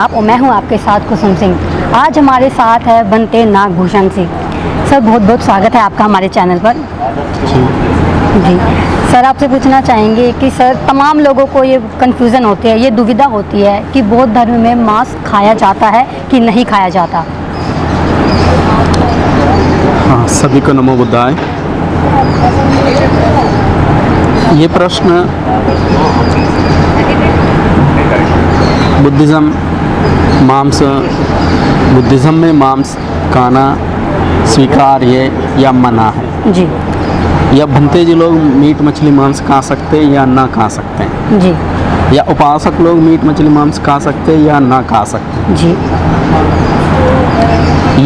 आप और मैं हूं आपके साथ कुसुम सिंह। आज हमारे साथ है बनते नागभूषण सिंह। सर बहुत बहुत स्वागत है आपका हमारे चैनल पर। जी सर, आपसे पूछना चाहेंगे कि सर तमाम लोगों को ये कन्फ्यूज़न होती है, ये दुविधा होती है कि बौद्ध धर्म में मांस खाया जाता है कि नहीं खाया जाता। हाँ, सभी को नमो बुद्धाय। ये प्रश्न बुद्धिज़्म में मांस खाना स्वीकार्य या मना है। जी या भंते जी लोग मीट मछली मांस खा सकते हैं या ना खा सकते हैं। जी या उपासक लोग मीट मछली मांस खा सकते हैं या ना खा सकते हैं। जी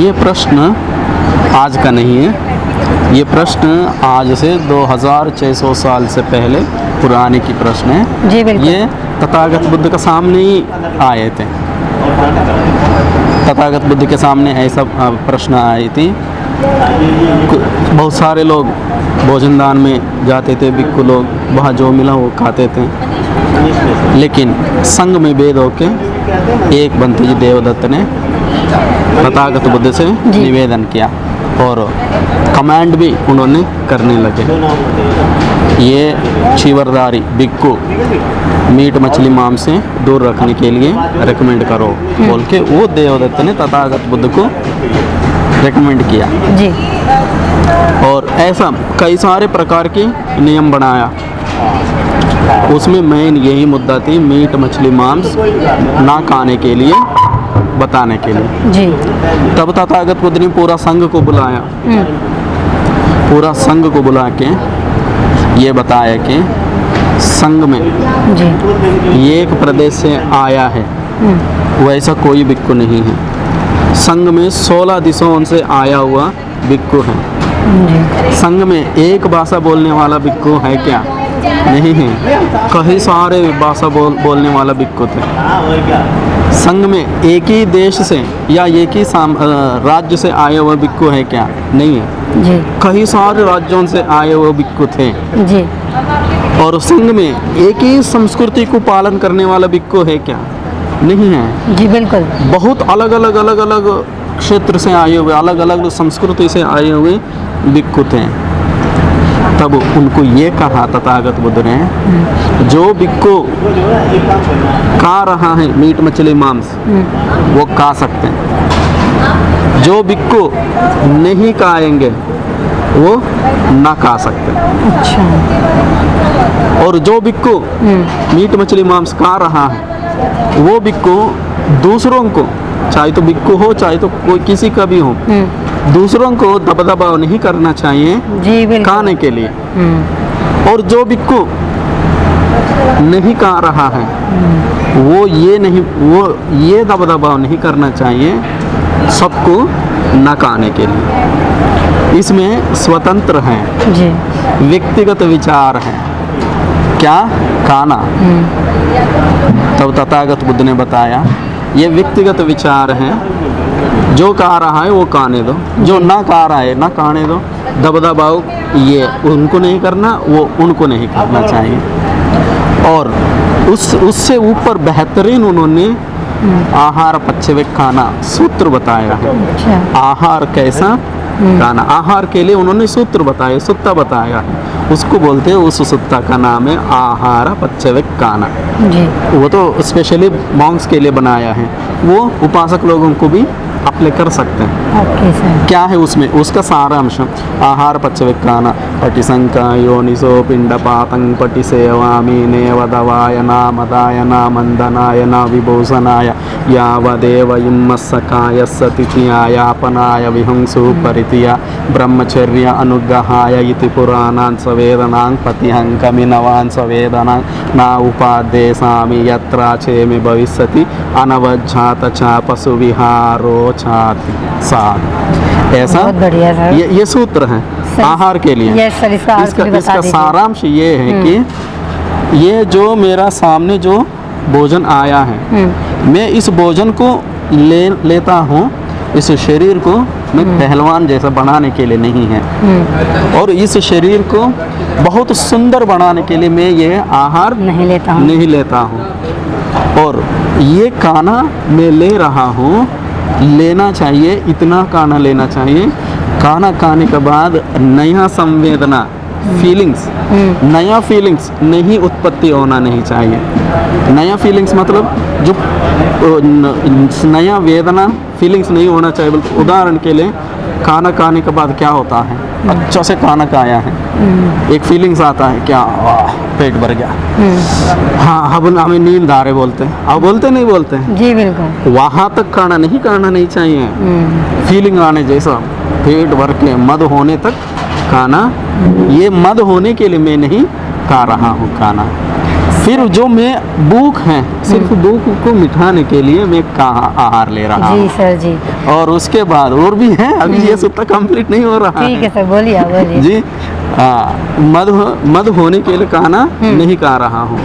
ये प्रश्न आज का नहीं है। ये प्रश्न आज से 2600 साल से पहले पुराने की प्रश्न है। जी बिल्कुल। ये तथागत बुद्ध के सामने ही आए थे। तथागत बुद्ध के सामने ऐसा प्रश्न आई थी। बहुत सारे लोग भोजन दान में जाते थे, भिक्षु लोग वहाँ जो मिला वो खाते थे। लेकिन संघ में भेद होके एक बंते जी देवदत्त ने तथागत बुद्ध से निवेदन किया और कमांड भी उन्होंने करने लगे। ये चीवरदारी भिक्षु मीट मछली मांस से दूर रखने के लिए रेकमेंड करो बोल के वो देवदत्त ने तथागत बुद्ध को रेकमेंड किया। जी और ऐसा कई सारे प्रकार के नियम बनाया। उसमें मेन यही मुद्दा थी मीट मछली मांस ना खाने के लिए बताने के लिए। जी तब तथागत बुद्ध ने पूरा संघ को बुलाया। पूरा संघ को बुला के ये बताया कि संघ में जी एक प्रदेश से आया है वैसा कोई भिक्षु नहीं है। संघ में 16 दिशों से आया हुआ भिक्षु है। जी संघ में एक भाषा बोलने वाला भिक्षु है क्या? नहीं है। कई सारे भाषा बोलने वाला भिक्षु थे। संघ में एक ही देश से या एक ही राज्य से आए हुए भिक्षु है क्या? नहीं है। जी कई सारे राज्यों से आए हुए भिक्षु थे। जी और संघ में एक ही संस्कृति को पालन करने वाला भिक्षु है क्या? नहीं है। जी बिल्कुल। बहुत अलग अलग क्षेत्र से आए हुए, अलग अलग संस्कृति से आए हुए भिक्षु थे। तब उनको ये कहा तथागत बुद्ध ने, जो भिक्षु खा रहा है मीट मछली मांस वो खा सकते हैं। जो भिक्षु नहीं खाएंगे वो ना खा सकते। अच्छा। और जो भिक्षु मीट मछली मांस खा रहा है वो भिक्षु दूसरों को, चाहे तो भिक्षु हो चाहे तो कोई किसी का भी हो, दूसरों को दबाव नहीं करना चाहिए जी बिल्कुल। खाने के लिए। और जो भिक्षु नहीं खा रहा है वो ये दबाव नहीं करना चाहिए सबको न खाने के लिए। इसमें स्वतंत्र है, जी व्यक्तिगत विचार है क्या खाना। तब तथागत बुद्ध ने बताया ये व्यक्तिगत विचार है। जो खा रहा है वो खाने दो, जो ना खा रहा है ना खाने दो। दबाव ये उनको नहीं करना, वो उनको नहीं करना चाहिए। और उससे ऊपर बेहतरीन उन्होंने आहार पच्यवेक खाना सूत्र बताया है। अच्छा। आहार कैसा खाना, आहार के लिए उन्होंने सूत्र बताया, सुत्ता बताया। उसको बोलते हैं, उस सुत्ता का नाम है आहार पच्यवेक खाना। जी वो तो स्पेशली मॉन्क्स के लिए बनाया है, वो उपासक लोगों को भी अप्लाई कर सकते हैं। Okay sir. क्या है उसमें, उसका सारांश आहार पच्यवेक खाना पटिशंका योनिसो पिंडपातं पटिसेवामि नेवदवाय नामदाय नामंदनाय न विभूषणाय यावदेव इम्मस्सकाय सतिथ्यायापनाय विहंसु परितिया ब्रह्मचर्य अनुग्रहाय इति पुराणान् सवेदनां पतिहंकमिनवान् सवेदनां न उपादेशामि यत्रा चेमि भविष्यति अनवज्झात च पशुविहारो छाति साथ। ऐसा बहुत बढ़िया सर। ये सूत्र है आहार के लिए। यस सर, इसका सारांश ये है कि ये जो मेरा सामने जो भोजन आया है मैं इस भोजन को लेता हूँ। इस शरीर को मैं पहलवान जैसा बनाने के लिए नहीं है। और इस शरीर को बहुत सुंदर बनाने के लिए मैं ये आहार नहीं लेता हूँ। और ये खाना मैं ले रहा हूँ, लेना चाहिए, इतना खाना लेना चाहिए। खाना खाने के बाद नया संवेदना, फीलिंग्स, नया फीलिंग्स नहीं उत्पत्ति होना नहीं चाहिए। नया फीलिंग्स मतलब जो नया वेदना फीलिंग्स नहीं होना चाहिए। बल्कि उदाहरण के लिए खाना खाने के बाद क्या होता है, अच्छा से खाना खाया है, एक फीलिंग्स आता है, क्या वाह पेट भर गया, हाँ हम हमें नींद आ रहे बोलते हैं, अब बोलते नहीं बोलते हैं जी बिल्कुल। वहाँ तक खाना नहीं चाहिए। फीलिंग आने जैसा पेट भर के मद होने तक खाना, ये मद होने के लिए मैं नहीं खा रहा हूँ खाना। फिर जो मैं भूख है, सिर्फ भूख को मिटाने के लिए मैं आहार ले रहा हूँ। जी सर जी। और उसके बाद और भी है, अभी ये सूत्र कंप्लीट नहीं हो रहा ठीक है सर, बोलिए आप बोलिए। जी मद होने के लिए खाना नहीं खा रहा हूँ,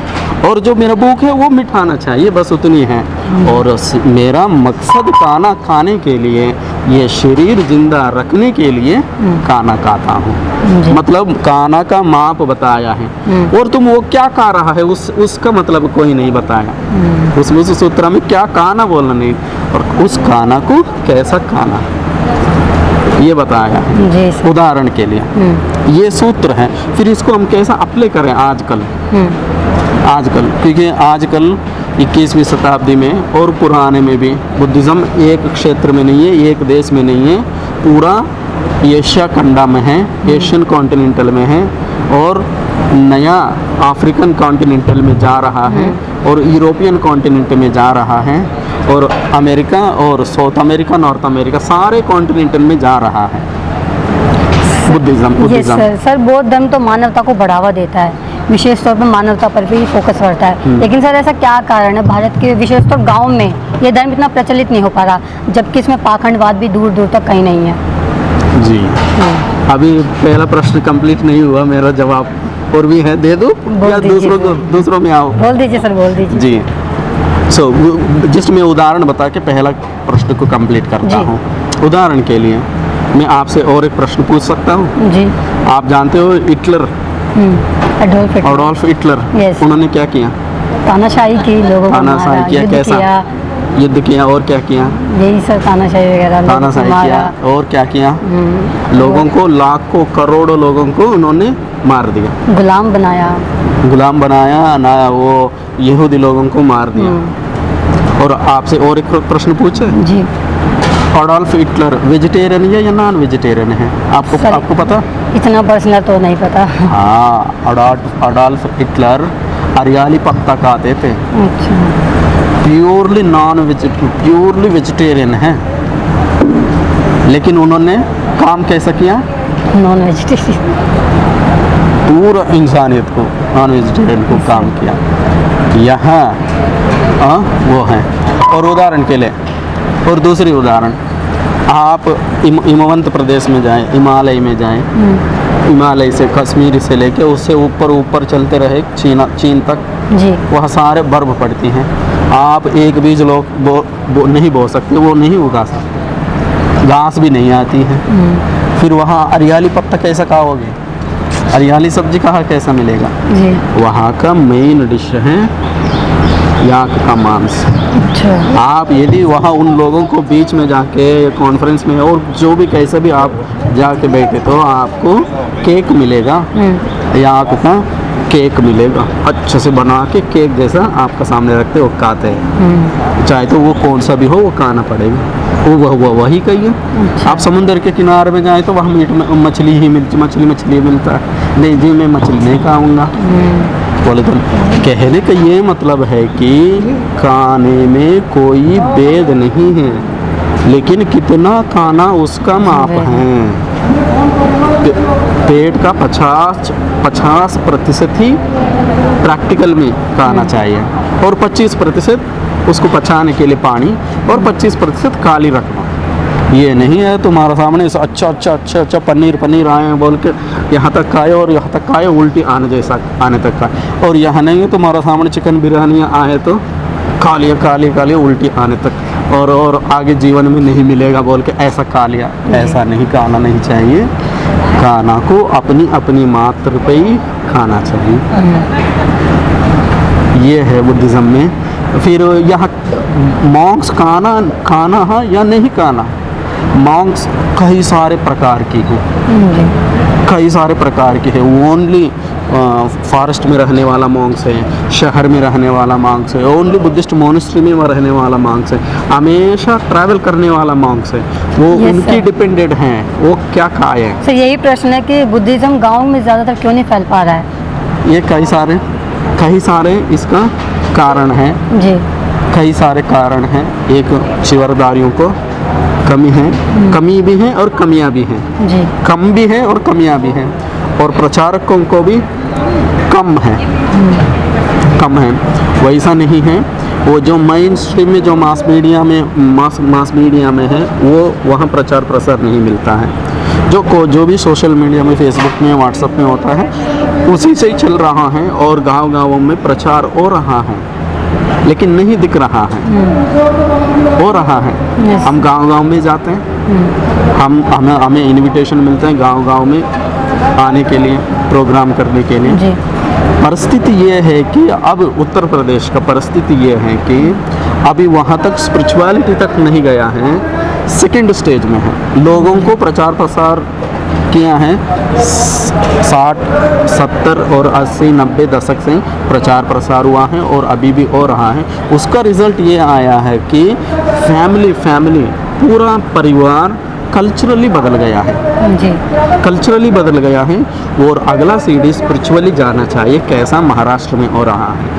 और जो मेरा भूख है वो मिटाना चाहिए, बस उतनी है। और मेरा मकसद खाना खाने के लिए, ये शरीर जिंदा रखने के लिए खाना खाता हूँ। मतलब खाना का माप बताया है, और तुम वो क्या खा रहा है उसका मतलब कोई नहीं बताया। उस सूत्र में क्या खाना बोलना नहीं, और उस खाना को कैसा खाना ये बताया है। जी सर। उदाहरण के लिए ये सूत्र है, फिर इसको हम कैसा अप्लाई करें आजकल। क्योंकि आजकल 21वीं शताब्दी में और पुराने में भी बुद्धिज़्म एक क्षेत्र में नहीं है, एक देश में नहीं है, पूरा एशिया खंडा में है, एशियन कॉन्टिनेंटल में है, और नया अफ्रीकन कॉन्टिनेंटल में जा रहा है, और यूरोपियन कॉन्टिनेंट में जा रहा है, और अमेरिका और साउथ अमेरिका, नॉर्थ अमेरिका, सारे कॉन्टिनेंटल में जा रहा है बुद्धिज़्म। ये सर बौद्ध धर्म तो मानवता को बढ़ावा देता है, विशेष तौर पर मानवता पर भी फोकस करता है। लेकिन सर ऐसा क्या कारण है भारत के विशेष तौर गांव में ये धर्म इतना प्रचलित नहीं हो पा रहा, जबकि इसमें पाखंडवाद भी दूर दूर तक कहीं नहीं है। जी अभी पहला प्रश्न कंप्लीट नहीं हुआ, मेरा जवाब और भी है, दे दो या दूसरों में आओ? बोल दीजिए सर, बोल दीजिए। जी जस्ट मैं उदाहरण बता के पहला प्रश्न को कंप्लीट करता हूँ। उदाहरण के लिए मैं आपसे और एक प्रश्न पूछ सकता हूँ? जी। आप जानते हो हिटलर, एडोल्फ हिटलर, उन्होंने क्या किया? तानाशाही की, लोगों को मारा, किया, कैसा युद्ध किया, और क्या किया? यही सर, तानाशाही वगैरह, तानाशाही किया, और क्या किया? लोगों को, लाखों करोड़ों लोगों को उन्होंने मार दिया, गुलाम बनाया ना, वो यहूदी लोगों को मार दिया। और आपसे और एक प्रश्न पूछे जी, एडोल्फ हिटलर वेजिटेरियन है या नॉन वेजिटेरियन है? आपको पता? इतना पर्सनल तो नहीं पता। हाँ, एडोल्फ हिटलर हरियाली पत्ता खाते थे। अच्छा। प्योरली वेजिटेरियन है, लेकिन उन्होंने काम कैसा किया? नॉन वेजिटेरियन, पूरा इंसानियत को, नॉन वेजिटेरियन को काम किया। यहाँ वो है। और उदाहरण के लिए, और दूसरी उदाहरण, आप हिमवंत प्रदेश में जाएं, हिमालय में जाएं, हिमालय से कश्मीर से लेके उससे ऊपर चलते रहे चीन तक जी, वहाँ सारे बर्फ़ पड़ती हैं। आप एक बीज नहीं बो सकते, वो नहीं उगा सकते, घास भी नहीं आती है। फिर वहाँ हरियाली पत्ता कैसा खाओगे? हरियाली सब्जी कहाँ कैसा मिलेगा जी? वहाँ का मेन डिश है याक का मांस। अच्छा। आप यदि वहाँ उन लोगों को बीच में जाके कॉन्फ्रेंस में और जो भी कैसे भी आप जाके बैठे तो आपको केक मिलेगा, याक का केक मिलेगा, अच्छे से बना के केक जैसा आपका सामने रखते वो खाते हैं। चाहे तो वो कौन सा भी हो वो खाना पड़ेगा, वो वही कहिए। अच्छा। आप समुद्र के किनारे में जाए तो वहाँ मीट मछली ही मछली मिलता है, नहीं जी मैं मछली नहीं खाऊंगा। बोले तो कहने का ये मतलब है कि खाने में कोई भेद नहीं है, लेकिन कितना खाना उसका माप है। पेट का 50% ही प्रैक्टिकल में खाना चाहिए, और 25% उसको पचाने के लिए पानी, और 25% खाली रखना। ये नहीं है तुम्हारा सामने अच्छा पनीर आए बोल के यहाँ तक खाए और यहाँ तक खाए, उल्टी आने तक खाए। और यहाँ नहीं है तुम्हारा सामने चिकन बिरयानी आए तो खा लिया उल्टी आने तक, और आगे जीवन में नहीं मिलेगा बोल के ऐसा खा लिया। ऐसा नहीं खाना नहीं चाहिए, खाना को अपनी मात्र पे ही खाना चाहिए। ये है बुद्धिज़्म में फिर यहाँ मॉन्क्स खाना है या नहीं खाना। मॉन्क्स कई सारे प्रकार की हैं, जी कई सारे प्रकार के हैं। ओनली फॉरेस्ट में रहने वाला मॉन्क्स है, शहर में रहने वाला मॉन्क्स है, ओनली बुद्धिस्ट मोनेस्ट्री में रहने वाला मॉन्क्स है, हमेशा ट्रैवल करने वाला मॉन्क्स है। वो Yes, उनकी sir. डिपेंडेंट हैं, वो क्या खाए। सर यही प्रश्न है कि बुद्धिज़्म गाँव में ज़्यादातर क्यों नहीं फैल पा रहा है। ये कई सारे इसका कारण है, जी कई सारे कारण हैं। एक चिवरदारियों को कमी है, कमी भी है और कमियां भी हैं। जी कम भी है और कमियां भी हैं, और प्रचारकों को भी कम है, कम है। वैसा नहीं है, वो जो मेन स्ट्रीम में जो मास मीडिया में है वो वहाँ प्रचार प्रसार नहीं मिलता है। जो भी सोशल मीडिया में, फेसबुक में, व्हाट्सएप में होता है उसी से ही चल रहा है, और गांव-गांवों में प्रचार हो रहा है लेकिन नहीं दिख रहा है, हो रहा है। Yes. हम गांव-गांव में जाते हैं, हमें इनविटेशन मिलते हैं गांव-गांव में आने के लिए, प्रोग्राम करने के लिए। जी परिस्थिति ये है कि अब उत्तर प्रदेश का परिस्थिति ये है कि अभी वहाँ तक स्पिरिचुअलिटी तक नहीं गया है, सेकंड स्टेज में है। लोगों को प्रचार प्रसार किया है 60, 70 और 80, 90 दशक से प्रचार प्रसार हुआ है और अभी भी हो रहा है। उसका रिज़ल्ट ये आया है कि फैमिली पूरा परिवार कल्चरली बदल गया है, जी कल्चरली बदल गया है। और अगला सीढ़ी स्पिरिचुअली जाना चाहिए, कैसा महाराष्ट्र में हो रहा है।